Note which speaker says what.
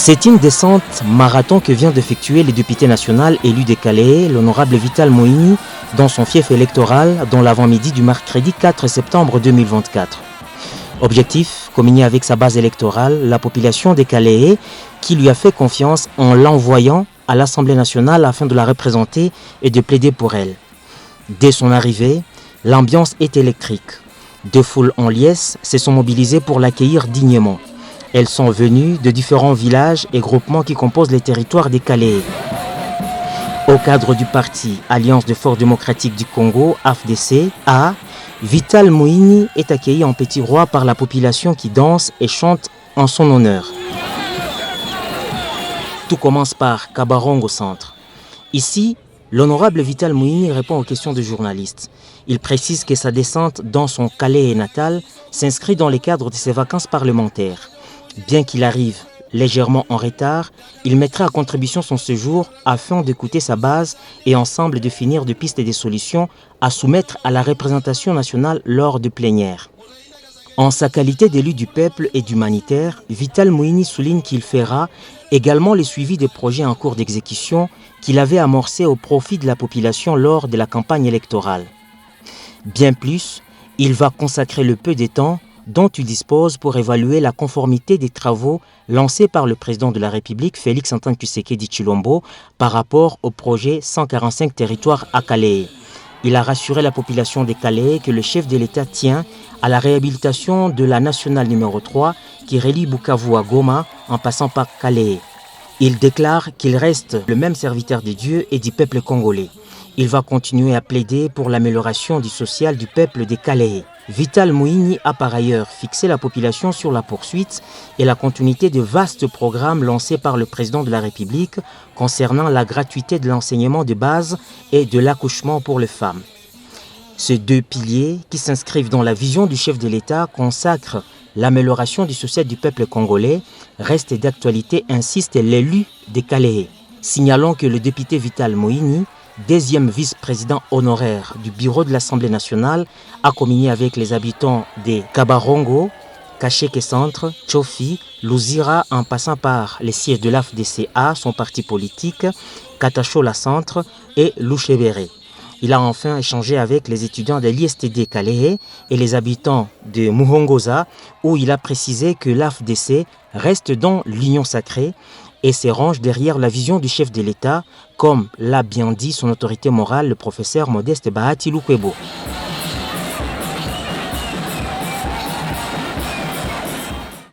Speaker 1: C'est une descente marathon que vient d'effectuer le député national élu de Calais, l'honorable Vital Moïni, dans son fief électoral dans l'avant-midi du mercredi 4 septembre 2024. Objectif, communier avec sa base électorale la population des Calais qui lui a fait confiance en l'envoyant à l'Assemblée nationale afin de la représenter et de plaider pour elle. Dès son arrivée, l'ambiance est électrique. Deux foules en liesse se sont mobilisées pour l'accueillir dignement. Elles sont venues de différents villages et groupements qui composent les territoires des Calais. Au cadre du parti Alliance de Forces démocratiques du Congo, AFDC, Vital Moïni est accueilli en petit roi par la population qui danse et chante en son honneur. Tout commence par Kabarong au centre. Ici, l'honorable Vital Moïni répond aux questions des journalistes. Il précise que sa descente dans son Calais natal s'inscrit dans le cadre de ses vacances parlementaires. Bien qu'il arrive légèrement en retard, il mettra à contribution son séjour afin d'écouter sa base et ensemble définir des pistes et des solutions à soumettre à la représentation nationale lors de plénières. En sa qualité d'élu du peuple et d'humanitaire, Vital Moïni souligne qu'il fera également le suivi des projets en cours d'exécution qu'il avait amorcés au profit de la population lors de la campagne électorale. Bien plus, il va consacrer le peu de temps dont il dispose pour évaluer la conformité des travaux lancés par le président de la République, Félix-Antoine Tshisekedi Tshilombo, par rapport au projet 145 territoires à Calais. Il a rassuré la population des Calais que le chef de l'État tient à la réhabilitation de la nationale numéro 3 qui relie Bukavu à Goma en passant par Calais. Il déclare qu'il reste le même serviteur de Dieu et du peuple congolais. Il va continuer à plaider pour l'amélioration du social du peuple des Calais. Vital Moïni a par ailleurs fixé la population sur la poursuite et la continuité de vastes programmes lancés par le président de la République concernant la gratuité de l'enseignement de base et de l'accouchement pour les femmes. Ces deux piliers, qui s'inscrivent dans la vision du chef de l'État, consacrent l'amélioration du social du peuple congolais, restent d'actualité, insiste l'élu des Calais. Signalons que le député Vital Moïni, deuxième vice-président honoraire du bureau de l'Assemblée nationale, a communié avec les habitants des Kabarongo, Kacheke Centre, Tchofi, Luzira en passant par les sièges de l'AFDCA, son parti politique, Katachola Centre et Louchebere. Il a enfin échangé avec les étudiants de l'ISTD Calais et les habitants de Muhongoza, où il a précisé que l'AFDC reste dans l'union sacrée et se range derrière la vision du chef de l'État, comme l'a bien dit son autorité morale, le professeur Modeste Bahati Lukwebo.